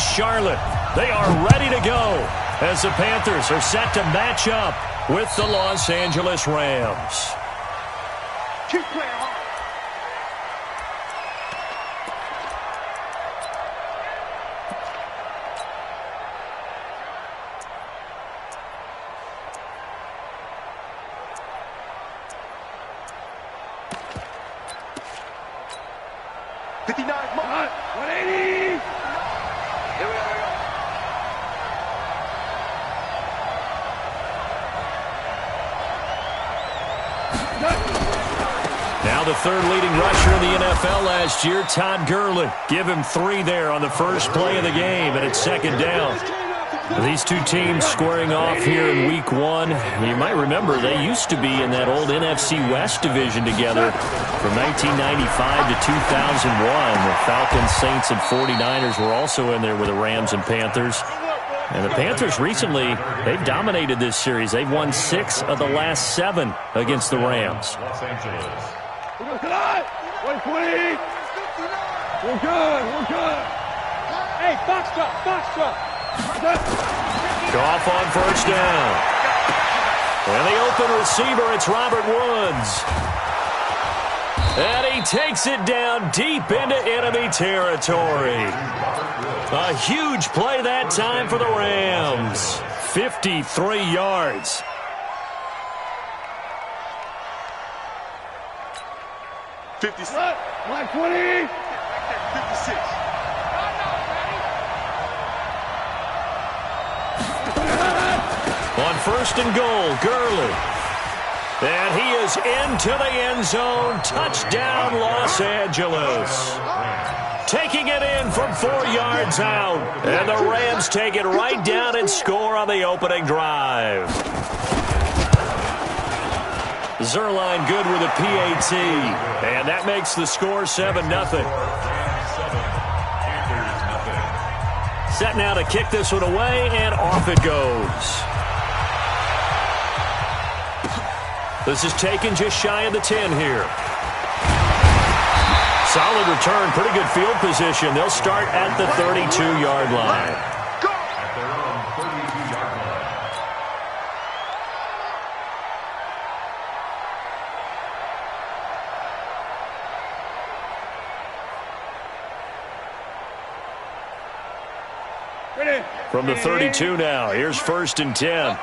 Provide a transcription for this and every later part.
Charlotte. They are ready to go as the Panthers are set to match up with the Los Angeles Rams. Keep playing hard. Now the third leading rusher in the NFL last year, Todd Gurley. Give him 3 there on the first play of the game, and it's second down. These two teams squaring off here in Week 1. You might remember they used to be in that old NFC West division together from 1995 to 2001. The Falcons, Saints, and 49ers were also in there with the Rams and Panthers. And the Panthers recently, they've dominated this series. They've won 6 of the last 7 against the Rams. Los Angeles. We're good. We're good. Hey, box truck. Goff on first down. And the open receiver, it's Robert Woods. And he takes it down deep into enemy territory. A huge play that time for the Rams. 53 yards. Black 20. 56. On first and goal, Gurley. And he is into the end zone. Touchdown, Los Angeles. Taking it in from 4 yards out. And the Rams take it right down and score on the opening drive. Zerline good with a PAT. And that makes the score 7-0. Set now to kick this one away, and off it goes. This is taken just shy of the 10 here. Solid return, pretty good field position. They'll start at the 32-yard line. At their own 32-yard line. From the 32 now, here's first and 10.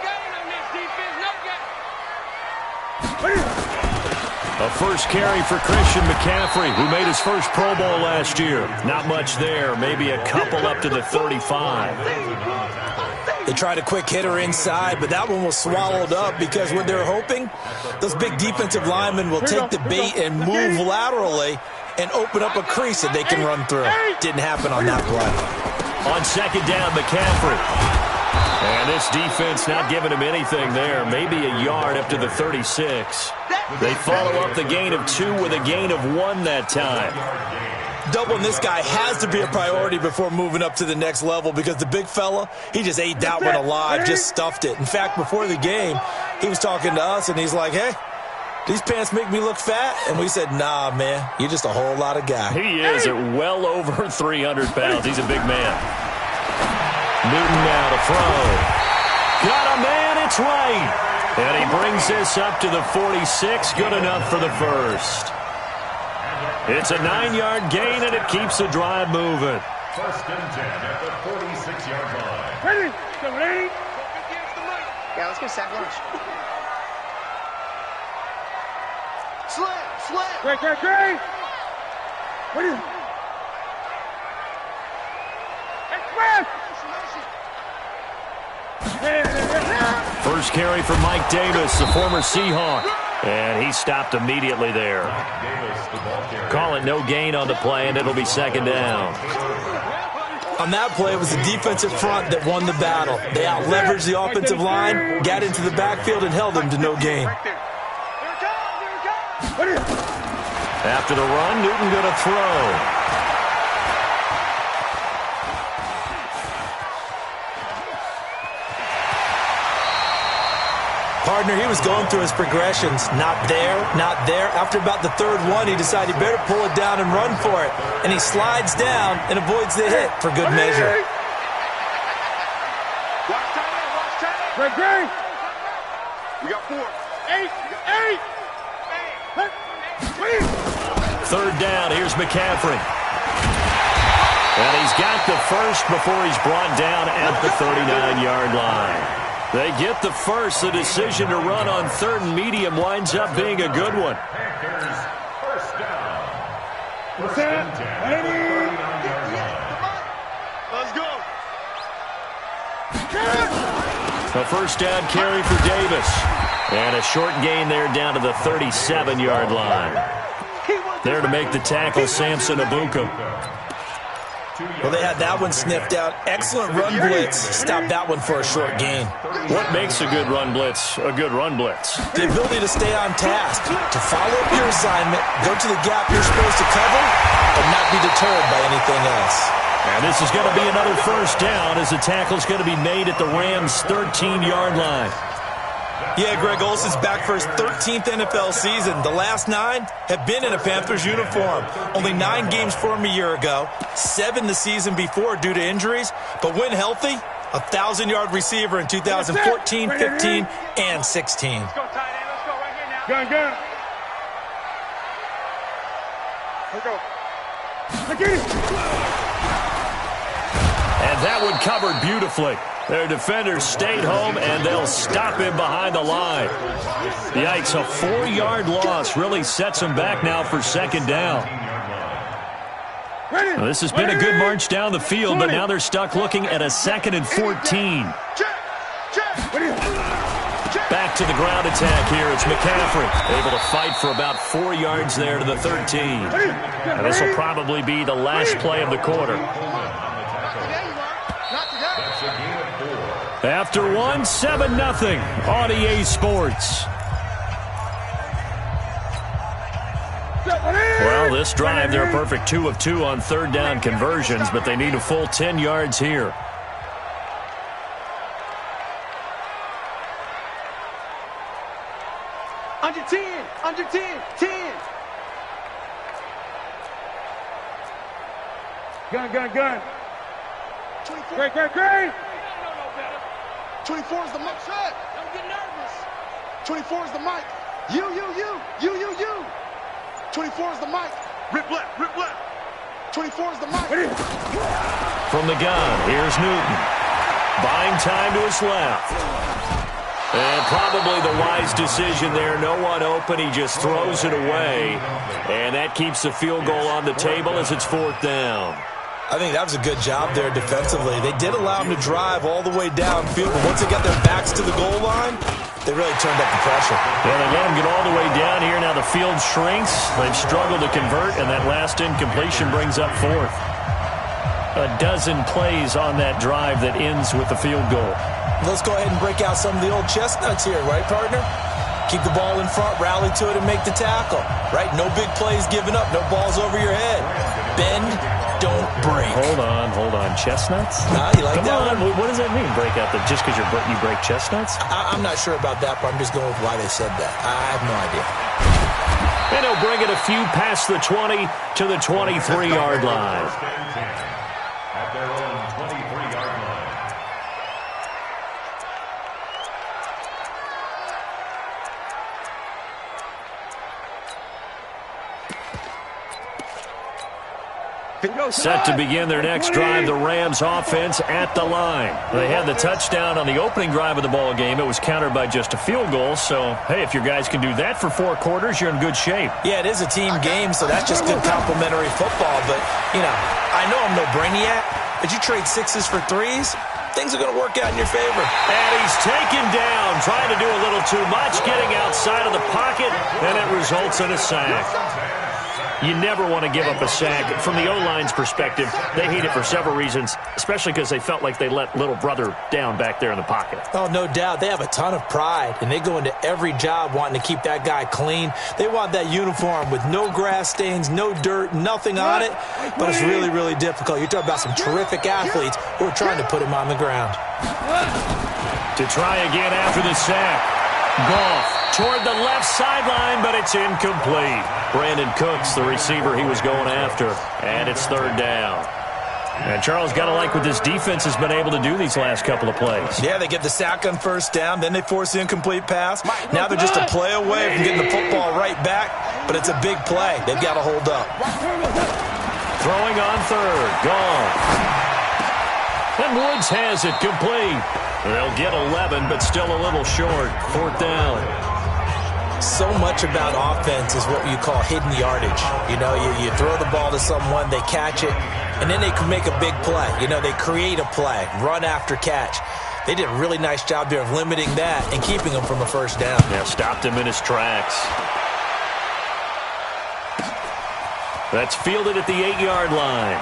A first carry for Christian McCaffrey, who made his first Pro Bowl last year. Not much there, maybe a couple up to the 35. They tried a quick hitter inside, but that one was swallowed up because what they're hoping, those big defensive linemen will take the bait and move laterally and open up a crease that they can run through. Didn't happen on that play. On second down, McCaffrey. And this defense not giving him anything there. Maybe a yard up to the 36. They follow up the gain of 2 with a gain of 1 that time. Doubling this guy has to be a priority before moving up to the next level because the big fella, he just ate that one alive, just stuffed it. In fact, before the game, he was talking to us, and he's like, hey, these pants make me look fat? And we said, nah, man, you're just a whole lot of guy. He is at well over 300 pounds. He's a big man. Newton now to throw. Got a man, it's right. And he brings this up to the 46. Good enough for the first. It's a 9-yard gain, and it keeps the drive moving. First and 10 at the 46-yard line. Ready? Yeah, let's get sack lunch. Slam. Great. What is it? First carry for Mike Davis, the former Seahawk. And he stopped immediately there. Call it no gain on the play, and it'll be second down. On that play, it was the defensive front that won the battle. They out-leveraged the offensive line, got into the backfield, and held them to no gain. After the run, Newton going to throw. Partner, he was going through his progressions. Not there. After about the third one, he decided he better pull it down and run for it. And he slides down and avoids the hit for good measure. Great. We got 4. 8. Third down, here's McCaffrey. And he's got the first before he's brought down at the 39-yard line. They get the first. The decision to run on third and medium winds up being a good one. Panthers, first down. What's that? Let's go. A first down carry for Davis. And a short gain there down to the 37-yard line. There to make the tackle, Samson Abuka. Well, they had that one sniffed out. Excellent run blitz. Stopped that one for a short gain. What makes a good run blitz a good run blitz? The ability to stay on task, to follow up your assignment, go to the gap you're supposed to cover, and not be deterred by anything else. And this is going to be another first down as the tackle's going to be made at the Rams' 13-yard line. Yeah, Greg Olsen's back for his 13th NFL season. The last 9 have been in a Panthers uniform. Only 9 games for him a year ago, 7 the season before due to injuries. But when healthy, a 1,000-yard receiver in 2014, 15, and 16. Let's go, tight end. Let's go right here now. Gun. Let's go. Look at it. And that one covered beautifully. Their defenders stayed home, and they'll stop him behind the line. Yikes, a 4-yard loss really sets them back now for second down. Well, this has been a good march down the field, but now they're stuck looking at a 2nd and 14. Back to the ground attack here. It's McCaffrey, able to fight for about 4 yards there to the 13. And this will probably be the last play of the quarter. After 1, 7-0 on EA Sports. Well, this drive, they're a perfect 2 of 2 on third down conversions, but they need a full 10 yards here. Under 10. 10. Gun. 24. Great. 24 is the mic. Don't get nervous. 24 is the mic. You. 24 is the mic. Rip left. 24 is the mic. From the gun, here's Newton. Buying time to his left. And probably the wise decision there. No one open. He just throws it away. And that keeps the field goal on the table as it's 4th down. I think that was a good job there defensively. They did allow him to drive all the way downfield, but once they got their backs to the goal line, they really turned up the pressure. Yeah, they let him get all the way down here. Now the field shrinks. They've struggled to convert, and that last incompletion brings up 4th. A dozen plays on that drive that ends with the field goal. Let's go ahead and break out some of the old chestnuts here, right, partner? Keep the ball in front, rally to it, and make the tackle, right? No big plays given up, no balls over your head. Bend, don't break. Hold on. Chestnuts? Nah, you like Come that on. one? What does that mean, break out? Just because you break chestnuts? I'm not sure about that, but I'm just going with why they said that. I have no idea. And he'll bring it a few past the 20 to the 23-yard line. At their own 23-yard line. Set to begin their next drive, the Rams offense at the line. They had the touchdown on the opening drive of the ball game. It was countered by just a field goal. So, hey, if your guys can do that for 4 quarters, you're in good shape. Yeah, it is a team game, so that's just good complimentary football. But, I know I'm no brainiac, but you trade 6s for 3s, things are going to work out in your favor. And he's taken down, trying to do a little too much, getting outside of the pocket, and it results in a sack. You never want to give up a sack. From the O-line's perspective, they hate it for several reasons, especially because they felt like they let little brother down back there in the pocket. Oh, no doubt. They have a ton of pride, and they go into every job wanting to keep that guy clean. They want that uniform with no grass stains, no dirt, nothing on it, but it's really, really difficult. You're talking about some terrific athletes who are trying to put him on the ground. To try again after the sack. Goff toward the left sideline, but it's incomplete. Brandon Cooks, the receiver he was going after, and it's 3rd down. And Charles, got to like what this defense has been able to do these last couple of plays. Yeah, they get the sack on first down, then they force the incomplete pass. Now they're just a play away from getting the football right back, but it's a big play. They've got to hold up. Throwing on third. Gone. And Woods has it complete. They'll get 11, but still a little short. Fourth down. So much about offense is what you call hidden yardage. You know, you throw the ball to someone, they catch it, and then they can make a big play. You know, they create a play, run after catch. They did a really nice job there of limiting that and keeping him from a first down. Yeah, stopped him in his tracks. That's fielded at the 8-yard line.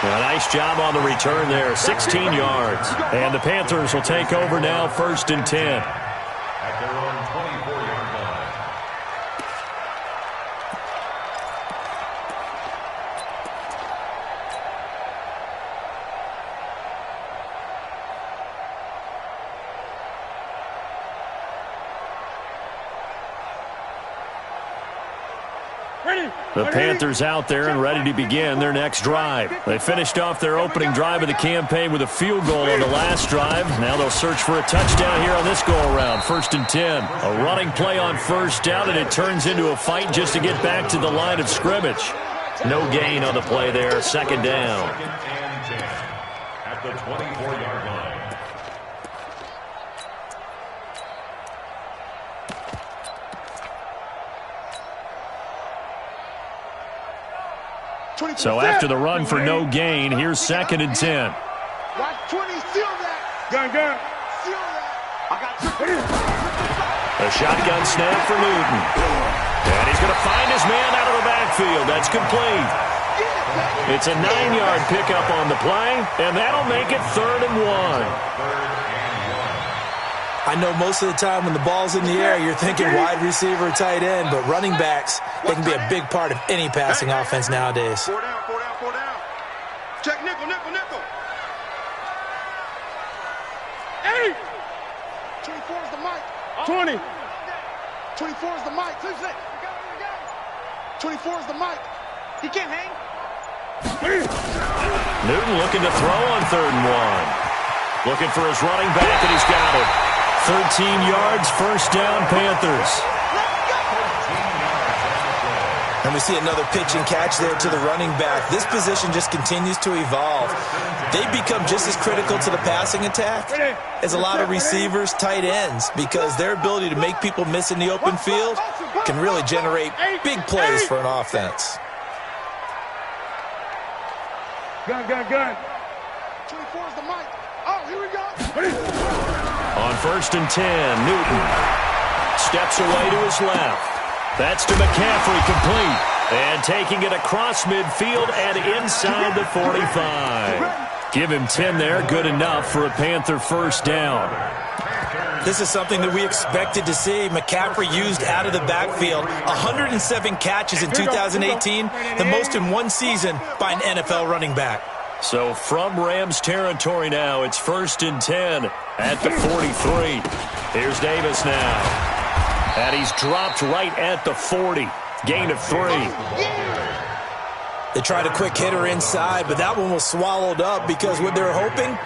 A nice job on the return there, 16 yards. And the Panthers will take over now, 1st and 10. At their own 24-yard line. The Panthers out there and ready to begin their next drive. They finished off their opening drive of the campaign with a field goal on the last drive. Now they'll search for a touchdown here on this go-around. 1st and 10. A running play on first down, and it turns into a fight just to get back to the line of scrimmage. No gain on the play there. 2nd down. 2nd and 10 at the 24-yard line. So after the run for no gain, here's 2nd and 10. Watch 20, seal that. Gun. Seal that. I got A shotgun snap for Newton. And he's going to find his man out of the backfield. That's complete. It's a 9-yard pickup on the play, and that'll make it 3rd and 1. I know most of the time when the ball's in the air, you're thinking wide receiver, tight end, but running backs, they can be a big part of any passing offense nowadays. 4 down. Check nickel. 8. 24 is the mic. 20. 24 is the mic. 24 is the mic. He can't hang. Newton looking to throw on 3rd and 1. Looking for his running back, and he's got it. 13 yards, 1st down, Panthers. And we see another pitch and catch there to the running back. This position just continues to evolve. They become just as critical to the passing attack as a lot of receivers, tight ends, because their ability to make people miss in the open field can really generate big plays for an offense. Gun. 24 is the mic. Oh, here we go. On 1st and 10, Newton steps away to his left. That's to McCaffrey, complete. And taking it across midfield and inside the 45. Give him 10 there, good enough for a Panther 1st down. This is something that we expected to see. McCaffrey used out of the backfield. 107 catches in 2018, the most in one season by an NFL running back. So from Rams territory now, it's 1st and 10 at the 43. Here's Davis now. And he's dropped right at the 40. Gain of 3. They tried a quick hitter inside, but that one was swallowed up because what they're hoping,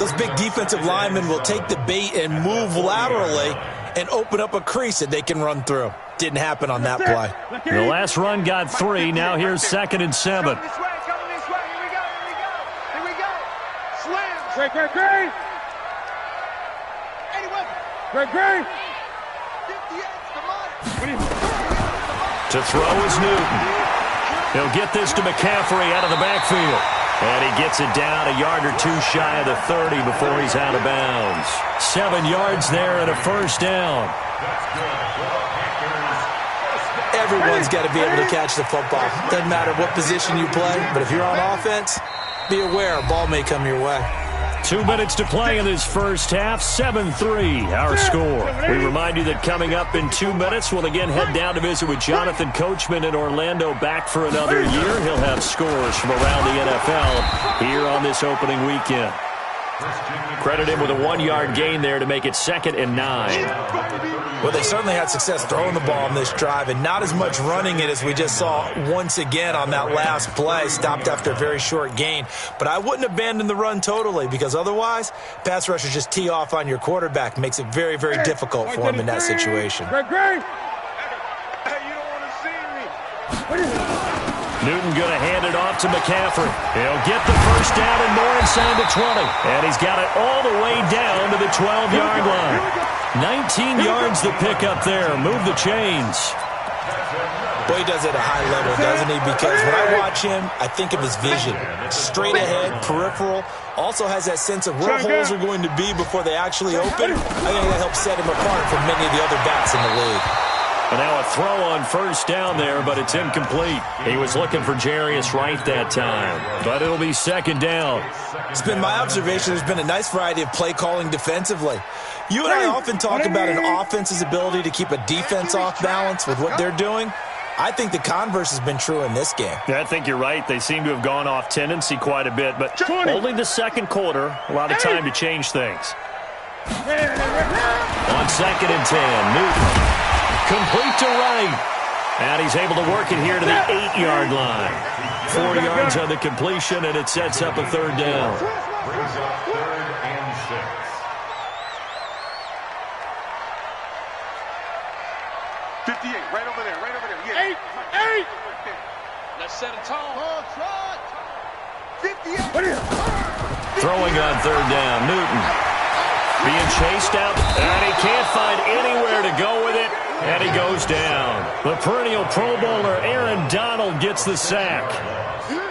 those big defensive linemen will take the bait and move laterally and open up a crease that they can run through. Didn't happen on that play. The last run got 3. Now here's 2nd and 7. Great. Anyway. To throw is Newton. He'll get this to McCaffrey out of the backfield. And he gets it down a yard or 2 shy of the 30 before he's out of bounds. 7 yards there and a 1st down. Everyone's got to be able to catch the football. Doesn't matter what position you play, but if you're on offense, be aware a ball may come your way. 2 minutes to play in this first half. 7-3 our score. We remind you that coming up in 2 minutes, we'll again head down to visit with Jonathan Coachman in Orlando, back for another year. He'll have scores from around the NFL here on this opening weekend. Credit him with a 1-yard gain there to make it 2nd and 9. Well, they certainly had success throwing the ball on this drive, and not as much running it as we just saw once again on that last play. Stopped after a very short gain. But I wouldn't abandon the run totally, because otherwise, pass rushers just tee off on your quarterback. Makes it very, very difficult for him in that situation. Newton going to hand it off to McCaffrey. He'll get the first down and more inside the 20. And he's got it all the way down to the 12-yard line. 19 yards to pick up there. Move the chains. Boy, he does it at a high level, doesn't he? Because when I watch him, I think of his vision. Straight ahead, peripheral. Also has that sense of where holes are going to be before they actually open. I think that helps set him apart from many of the other backs in the league. And now a throw on first down there, but it's incomplete. He was looking for Jarius Wright that time, but it'll be 2nd down. It's been my observation there's been a nice variety of play calling defensively. You and I often talk about an offense's ability to keep a defense off balance with what they're doing. I think the converse has been true in this game. Yeah, I think you're right. They seem to have gone off tendency quite a bit, but only the second quarter, a lot of time to change things. On 2nd and 10, Newton. Complete to Wright. And he's able to work it here to the 8-yard line. 4 yards on the completion, and it sets up a 3rd down. Brings up 3rd and 6. 58, right over there, yeah. 8. Let's set a tone. 58. Throwing on 3rd down, Newton. Being chased out, and he can't find anywhere to go with it, and he goes down. The perennial Pro Bowler Aaron Donald gets the sack.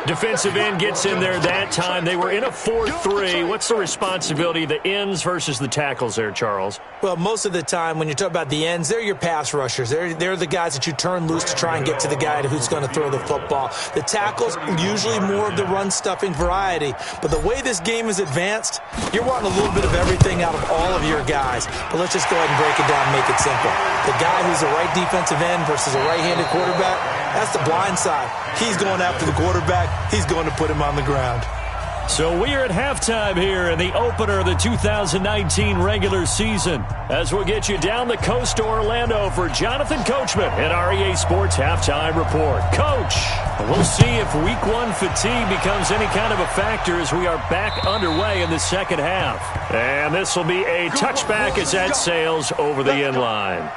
Defensive end gets in there that time. They were in a 4-3. What's the responsibility of the ends versus the tackles there, Charles? Well, most of the time when you talk about the ends, they're your pass rushers. They're the guys that you turn loose to try and get to the guy who's going to throw the football. The tackles, usually more of the run-stuffing variety. But the way this game is advanced, you're wanting a little bit of everything out of all of your guys. But let's just go ahead and break it down and make it simple. The guy who's a right defensive end versus a right-handed quarterback, that's the blind side. He's going after the quarterback. He's going to put him on the ground. So we are at halftime here in the opener of the 2019 regular season, as we'll get you down the coast to Orlando for Jonathan Coachman at our EA Sports Halftime Report. Coach, we'll see if Week 1 fatigue becomes any kind of a factor as we are back underway in the second half. And this will be a touchback as that sails over the end line.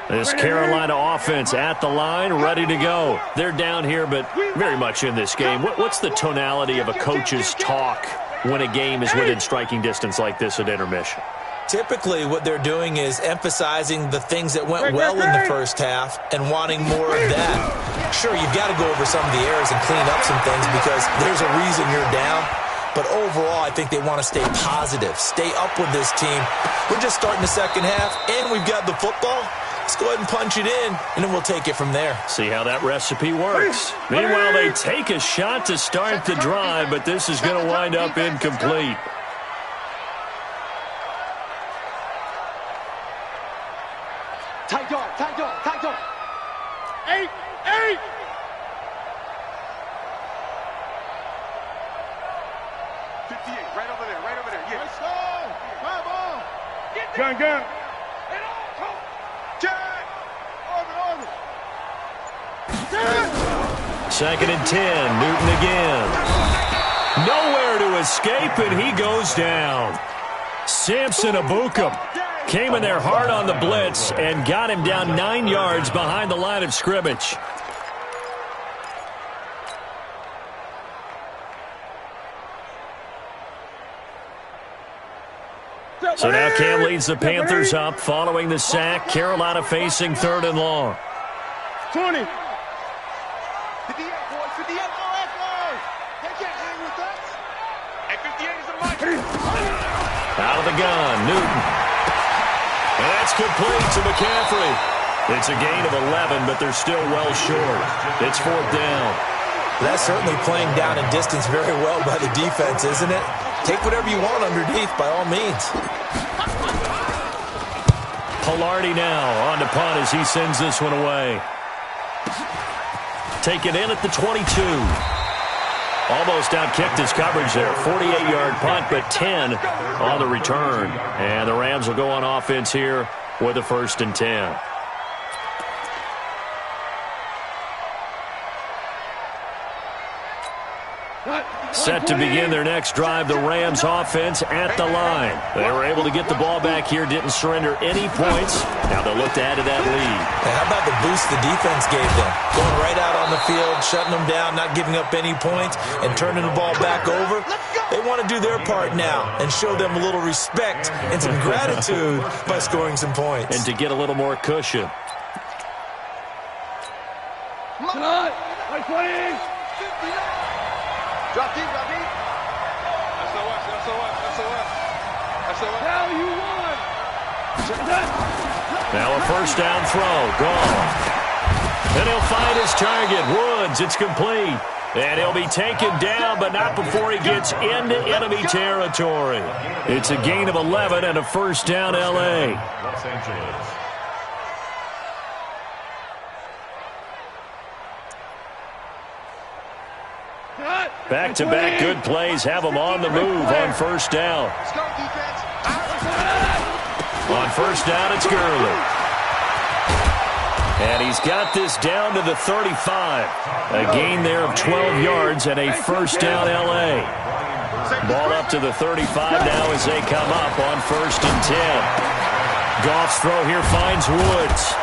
This Carolina offense at the line, ready to go. They're down here, but very much in this game. What's the tonality of a coach's talk when a game is within striking distance like this at intermission? Typically, what they're doing is emphasizing the things that went well in the first half and wanting more of that. Sure, you've got to go over some of the errors and clean up some things because there's a reason you're down. But overall, I think they want to stay positive, stay up with this team. We're just starting the second half, and we've got the football. Let's go ahead and punch it in, and then we'll take it from there. See how that recipe works. Meanwhile, they take a shot to start the drive, but this is going to wind up incomplete. Tight dog. 8. 58, right over there, yeah. Let's go. Come on. Gun. Second and 10, Newton again. Nowhere to escape, and he goes down. Samson Abukum came in there hard on the blitz and got him down 9 yards behind the line of scrimmage. So now Cam leads the Panthers up following the sack. Carolina facing 3rd and long. 20. 58, boys. 58, let's go. They can't hang with us. Hey, 58 is a mic. Out of the gun, Newton. And that's complete to McCaffrey. It's a gain of 11, but they're still well short. It's 4th down. That's certainly playing down in distance very well by the defense, isn't it? Take whatever you want underneath, by all means. Pilardi now on to punt as he sends this one away. taken in at the 22. Almost outkicked his coverage there. 48-yard punt, but 10 on the return. And the Rams will go on offense here with a 1st and 10. Set to begin their next drive, the Rams offense at the line. They were able to get the ball back here, didn't surrender any points. Now they'll look to add to that lead. And how about the boost the defense gave them? Going right out on the field, shutting them down, not giving up any points, and turning the ball back over. They want to do their part now and show them a little respect and some gratitude by scoring some points. And to get a little more cushion. Come on. 20. Drop deep, drop deep. SOS. Now you won. Now a 1st down throw. Gone. And he'll find his target. Woods, it's complete. And he'll be taken down, but not before he gets into enemy territory. It's a gain of 11 and a 1st down, L.A. Los Angeles. Back-to-back good plays have him on the move on 1st down. On 1st down, it's Gurley. And he's got this down to the 35. A gain there of 12 yards and a 1st down, L.A. Ball up to the 35 now as they come up on 1st and 10. Goff's throw here finds Woods.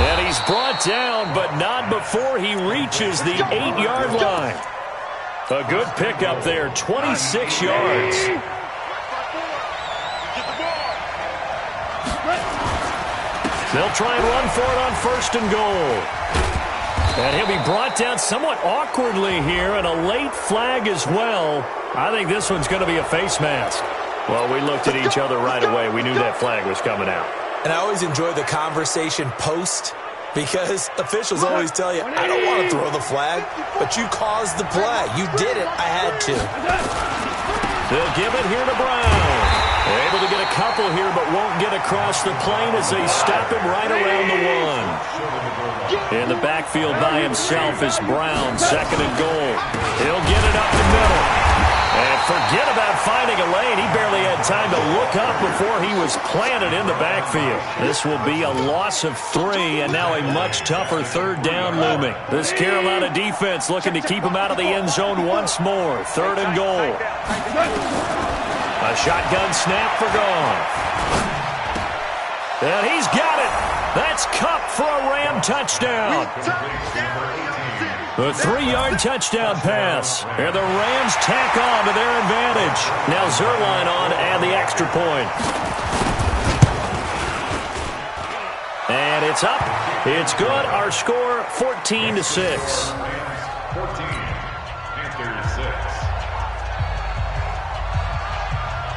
And he's brought down, but not before he reaches the 8-yard line. A good pickup there, 26 yards. They'll try and run for it on 1st and goal. And he'll be brought down somewhat awkwardly here, and a late flag as well. I think this one's going to be a face mask. Well, we looked at each other right away. We knew that flag was coming out. And I always enjoy the conversation post, because officials always tell you, I don't want to throw the flag, but you caused the play. You did it. I had to. They'll give it here to Brown. They're able to get a couple here, but won't get across the plane as they stop him right around the 1. In the backfield by himself is Brown, 2nd and goal. He'll get it up the middle. And forget about finding a lane. He barely had time to look up before he was planted in the backfield. This will be a loss of 3, and now a much tougher 3rd down looming. This Carolina defense looking to keep him out of the end zone once more. 3rd and goal. A shotgun snap for Goff. And he's got it. That's Kupp for a Ram touchdown. A 3-yard touchdown pass. And the Rams tack on to their advantage. Now Zerline on and the extra point. And it's up. It's good. Our score, 14-6. 14, Panthers 6.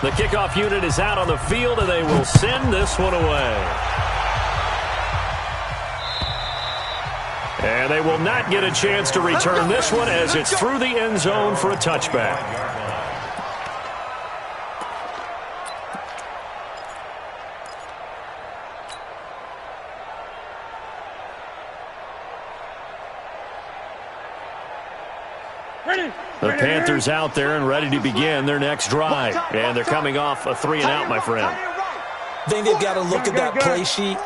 The kickoff unit is out on the field, and they will send this one away. And they will not get a chance to return this one as it's through the end zone for a touchback. The Panthers out there and ready to begin their next drive. And they're coming off a 3-and-out, my friend. I think they've got to look at that play sheet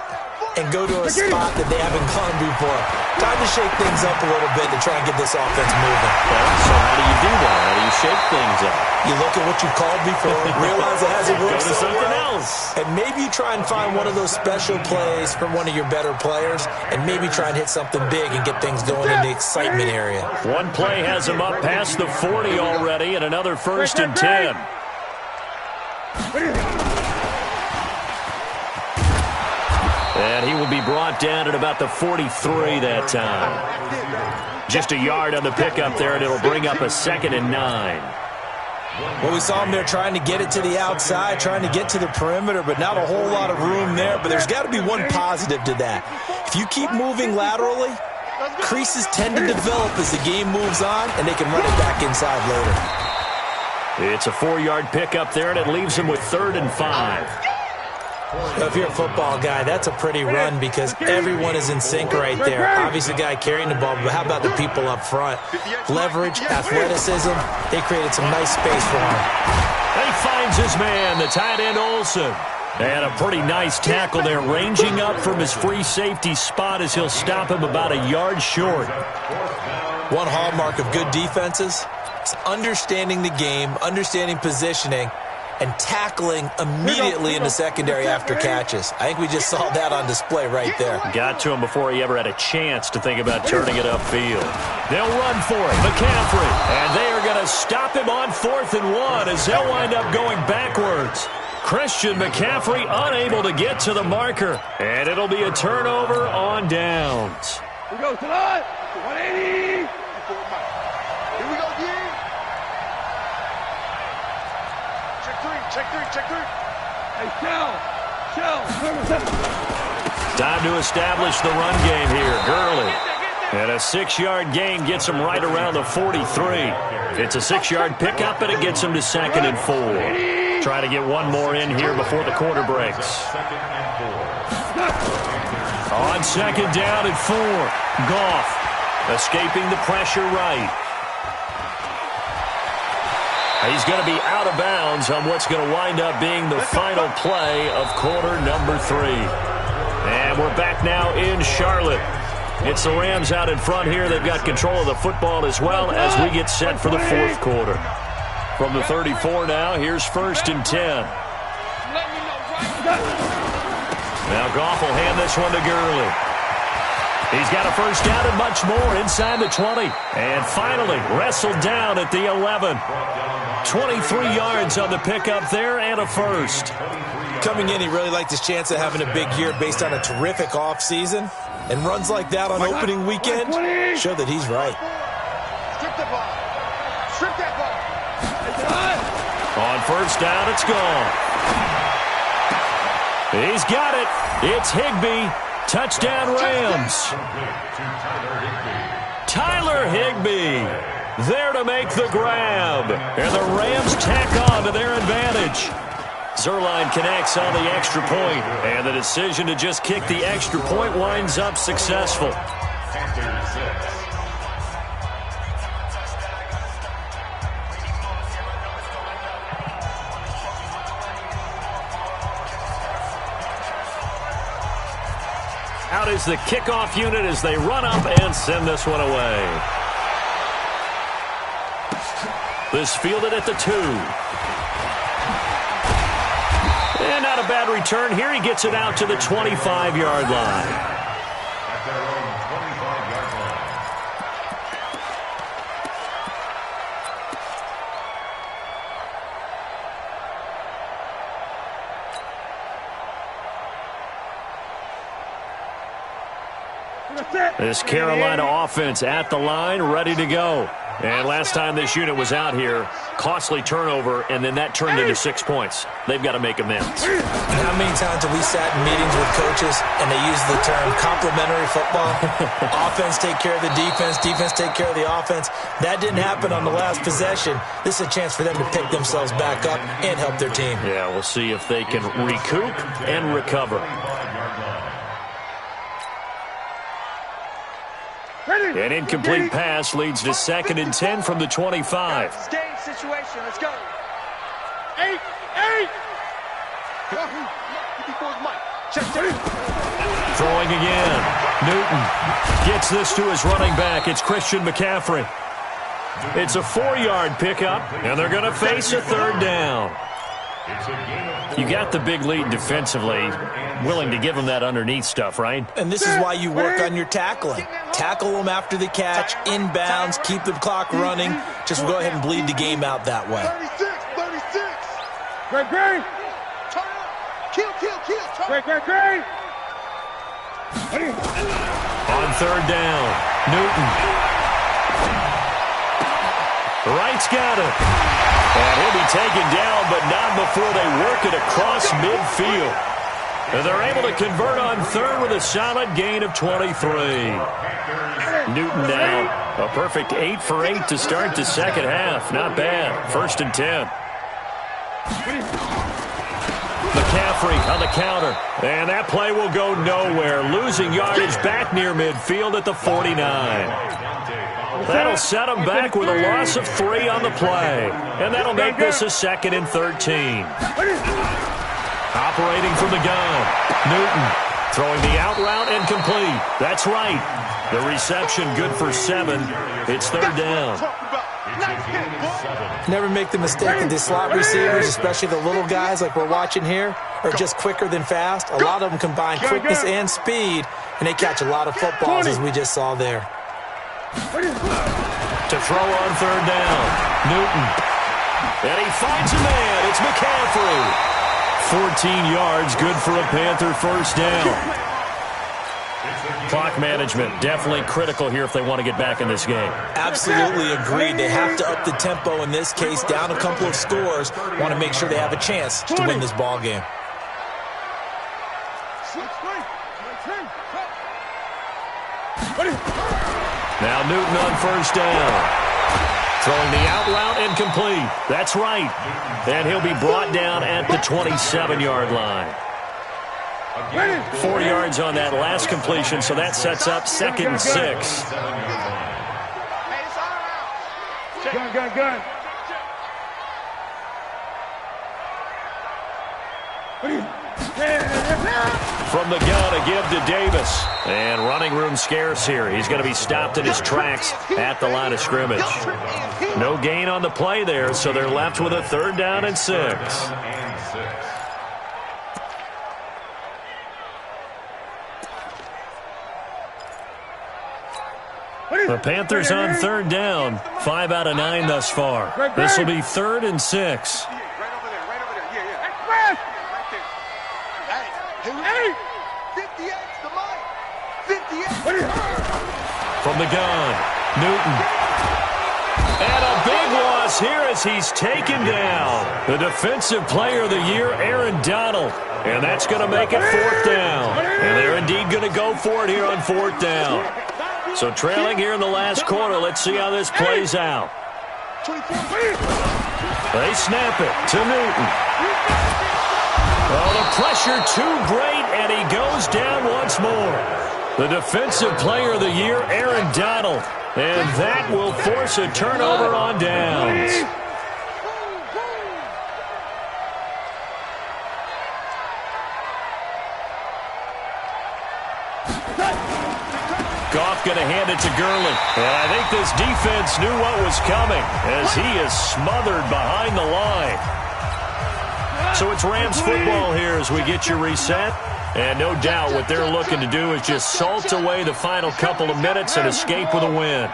and go to a spot that they haven't gone before. Time to shake things up a little bit to try and get this offense moving. So how do you do that? How do you shake things up? You look at what you called before, realize it hasn't worked Go to so something well, else. and maybe you try and find one of those special plays from one of your better players, and maybe try and hit something big and get things going in the excitement area. One play has him up past the 40 already, and another 1st and 10. And he will be brought down at about the 43 that time. Just a yard on the pickup there, and it'll bring up a 2nd and 9. Well, we saw him there trying to get it to the outside, trying to get to the perimeter, but not a whole lot of room there. But there's got to be one positive to that. If you keep moving laterally, creases tend to develop as the game moves on, and they can run it back inside later. It's a 4-yard pickup there, and it leaves him with 3rd and 5. If you're a football guy, that's a pretty run because everyone is in sync right there. Obviously, the guy carrying the ball, but how about the people up front? Leverage, athleticism, they created some nice space for him. He finds his man, the tight end Olsen. And a pretty nice tackle there, ranging up from his free safety spot as he'll stop him about a yard short. One hallmark of good defenses is understanding the game, understanding positioning, and tackling immediately in the secondary after catches. I think we just saw that on display right there. Got to him before he ever had a chance to think about turning it upfield. They'll run for it, McCaffrey. And they are going to stop him on 4th and 1 as they'll wind up going backwards. Christian McCaffrey unable to get to the marker. And it'll be a turnover on downs. Here we go, tonight. 180. Here we go, D. Check three. Hey, Shell. Number 7. Time to establish the run game here. Gurley. And a 6-yard gain gets him right around the 43. It's a 6-yard pickup, and it gets him to 2nd and 4. Try to get one more in here before the quarter breaks. On 2nd down and 4. Goff escaping the pressure right. He's going to be out of bounds on what's going to wind up being the final play of quarter number 3. And we're back now in Charlotte. It's the Rams out in front here. They've got control of the football as well as we get set for the 4th quarter. From the 34 now, here's 1st and 10. Now Goff will hand this one to Gurley. He's got a 1st down and much more inside the 20. And finally wrestled down at the 11. 23 yards on the pickup there and a 1st. Coming in, he really liked his chance of having a big year based on a terrific offseason. And runs like that on opening weekend show that he's right. Strip that ball. On 1st down, it's gone. He's got it. It's Higbee. Touchdown Rams. Tyler Higbee there to make the grab. And the Rams tack on to their advantage. Zerline connects on the extra point, and the decision to just kick the extra point winds up successful. Out is the kickoff unit as they run up and send this one away. This fielded at the 2. And not a bad return here. He gets it out to the 25-yard line. At their own 25-yard line. This Carolina offense at the line, ready to go. And last time this unit was out here, costly turnover, and then that turned into 6 points. They've got to make amends. How many times have we sat in meetings with coaches and they use the term complementary football? Offense take care of the defense, defense take care of the offense. That didn't happen on the last possession. This is a chance for them to pick themselves back up and help their team. Yeah, we'll see if they can recoup and recover. An incomplete pass leads to 2nd and 10 from the 25. Stay situation. Let's go. 8. 54's Mike. Check. Throwing again. Newton gets this to his running back. It's Christian McCaffrey. It's a 4-yard pickup, and they're going to face a 3rd down. You got the big lead defensively, willing to give them that underneath stuff, right? And this is why you work on your tackling. Tackle them after the catch, inbounds, keep the clock running. Just go ahead and bleed the game out that way. 36. Great. Kill. Great. On 3rd down, Newton. Wright's got it. And he'll be taken down, but not before they work it across midfield. And they're able to convert on 3rd with a solid gain of 23. Newton now a perfect 8 for 8 to start the second half. Not bad. 1st and 10. McCaffrey on the counter. And that play will go nowhere. Losing yardage back near midfield at the 49. That'll set them back with a loss of 3 on the play. And that'll make this a 2nd and 13. Operating from the gun. Newton throwing the out route and complete. That's right. The reception good for 7. It's 3rd down. Never make the mistake that the slot receivers, especially the little guys like we're watching here, are just quicker than fast. A lot of them combine quickness and speed, and they catch a lot of footballs as we just saw there. To throw on 3rd down. Newton. And he finds a man. It's McCaffrey. 14 yards, good for a Panther 1st down. Clock management, definitely critical here if they want to get back in this game. Absolutely agreed. They have to up the tempo in this case, down a couple of scores. Want to make sure they have a chance to win this ball game. Now Newton on 1st down. Throwing the out route and complete. That's right. And he'll be brought down at the 27-yard line. 4 yards on that last completion, so that sets up 2nd and 6. Gun. From the gun, a give to Davis. And running room scarce here. He's going to be stopped in his tracks at the line of scrimmage. No gain on the play there, so they're left with a 3rd down and 6. The Panthers on 3rd down. 5 out of 9 thus far. This will be 3rd and 6. Right over there. Yeah. Hey, 58's the mic. 58. From the gun, Newton. And a big loss here as he's taken down. The Defensive Player of the Year, Aaron Donald. And that's going to make it 4th down. And they're indeed going to go for it here on 4th down. So trailing here in the last quarter, let's see how this plays out. They snap it to Newton. Oh, the pressure too great, and he goes down once more. The Defensive Player of the Year, Aaron Donald. And that will force a turnover on downs. Goff going to hand it to Gurley. And I think this defense knew what was coming as he is smothered behind the line. So it's Rams football here as we get you reset. And no doubt what they're looking to do is just salt away the final couple of minutes and escape with a win.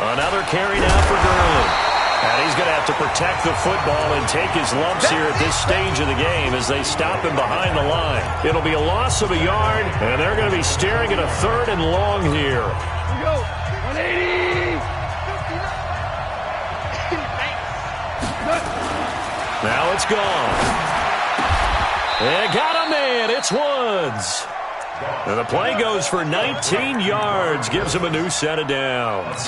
Another carry now for Gurley. And he's going to have to protect the football and take his lumps here at this stage of the game as they stop him behind the line. It'll be a loss of a yard, and they're going to be staring at a 3rd and long here. Here we go. 180. Now it's gone. And got a man. It's Woods. And the play goes for 19 yards. Gives him a new set of downs.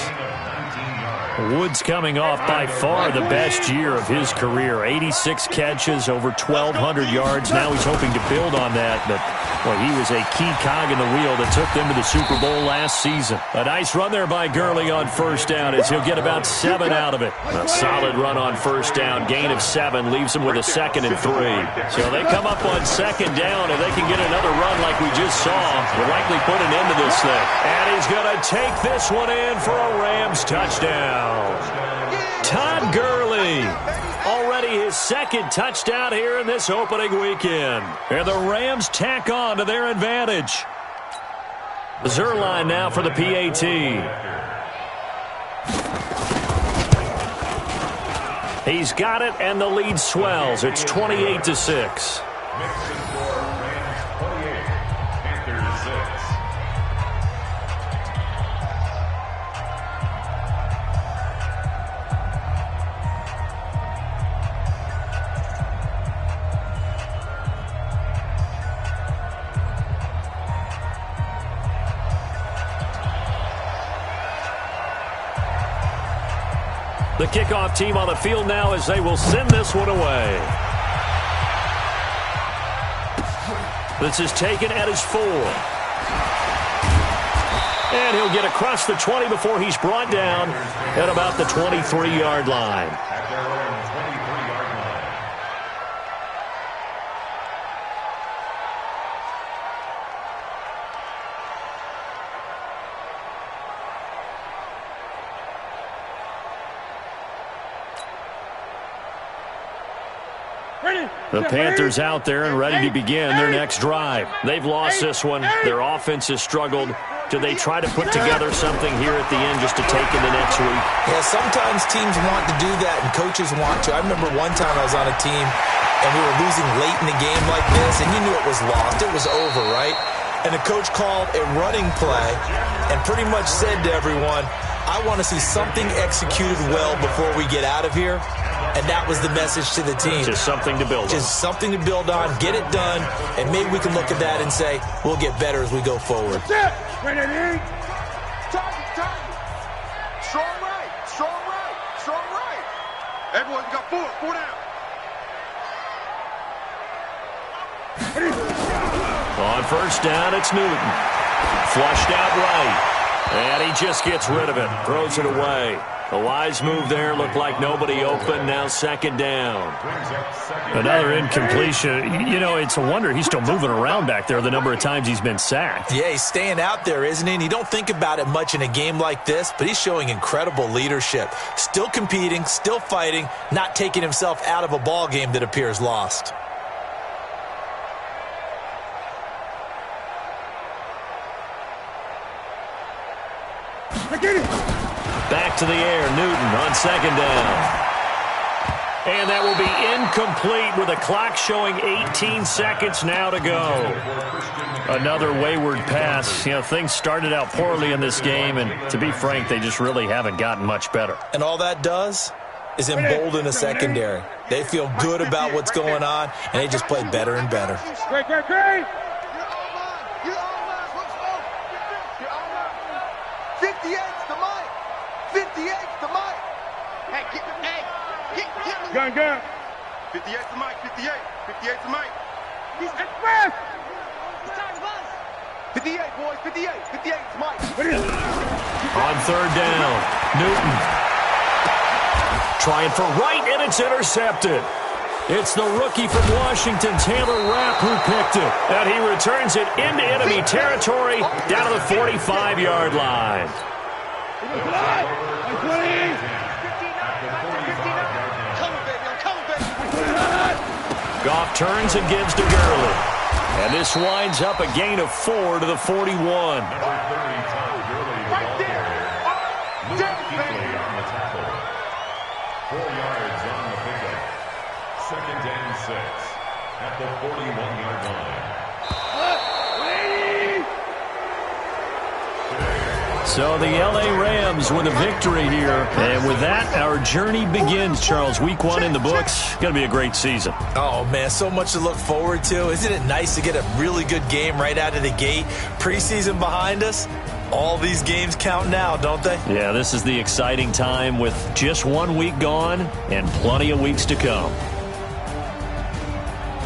Woods coming off by far the best year of his career. 86 catches, over 1,200 yards. Now he's hoping to build on that, but well, he was a key cog in the wheel that took them to the Super Bowl last season. A nice run there by Gurley on 1st down as he'll get about 7 out of it. A solid run on 1st down. Gain of 7 leaves him with a 2nd and 3. So they come up on 2nd down. If they can get another run like we just saw, will likely put an end to this thing. And he's going to take this one in for a Rams touchdown. Todd Gurley, already his 2nd touchdown here in this opening weekend. And the Rams tack on to their advantage. Zerline now for the PAT. He's got it, and the lead swells. It's 28-6. The kickoff team on the field now as they will send this one away. This is taken at his 4. And he'll get across the 20 before he's brought down at about the 23-yard line. At their own 23-yard line. The Panthers out there and ready to begin their next drive. They've lost this one. Their offense has struggled. Do they try to put together something here at the end just to take into next week? Yeah, sometimes teams want to do that and coaches want to. I remember one time I was on a team and we were losing late in the game like this, and you knew it was lost. It was over, right? And the coach called a running play and pretty much said to everyone, I want to see something executed well before we get out of here. And that was the message to the team. Just something to build on. Just something to build on, get it done, and maybe we can look at that and say, we'll get better as we go forward. Target. Strong right. Strong right. Strong right. Everyone got 4. 4 down. On first down, it's Newton. Flushed out right. And he just gets rid of it. Throws it away. A wise move there. Looked like nobody open. Now second down. Another incompletion. You know, it's a wonder he's still moving around back there the number of times he's been sacked. Yeah, he's staying out there, isn't he? And you don't think about it much in a game like this, but he's showing incredible leadership. Still competing, still fighting, not taking himself out of a ball game that appears lost. Back to the air, Newton on second down. And that will be incomplete with the clock showing 18 seconds now to go. Another wayward pass. You know, things started out poorly in this game, and to be frank, they just really haven't gotten much better. And all that does is embolden the secondary. They feel good about what's going on, and they just play better and better. Great. You're all mine. Let's go. You're all mine. 58's the mic. 58's the mic. Hey, get me. Gun. 58's the mic. 58. 58's the mic. He's express. 58, boys. 58. 58's the mic. On third down, Newton trying for right, and it's intercepted. It's the rookie from Washington, Taylor Rapp, who picked it. And he returns it into enemy territory down to the 45-yard line. Goff turns and gives to Gurley. And this winds up a gain of 4 to the 41. Number 30, Todd Gurley, the ball carrier. Luke Kuechly on the tackle. 4 yards on the pickup. Second and 6 at the 41-yard line. So the L.A. Rams with a victory here. And with that, our journey begins, Charles. Week 1 in the books. Going to be a great season. Oh, man, so much to look forward to. Isn't it nice to get a really good game right out of the gate? Preseason behind us. All these games count now, don't they? Yeah, this is the exciting time with just 1 week gone and plenty of weeks to come.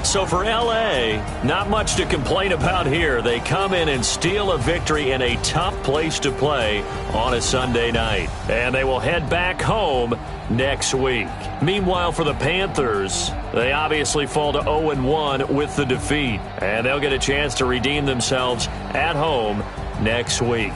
So for L.A., not much to complain about here. They come in and steal a victory in a tough place to play on a Sunday night. And they will head back home next week. Meanwhile, for the Panthers, they obviously fall to 0-1 with the defeat. And they'll get a chance to redeem themselves at home next week.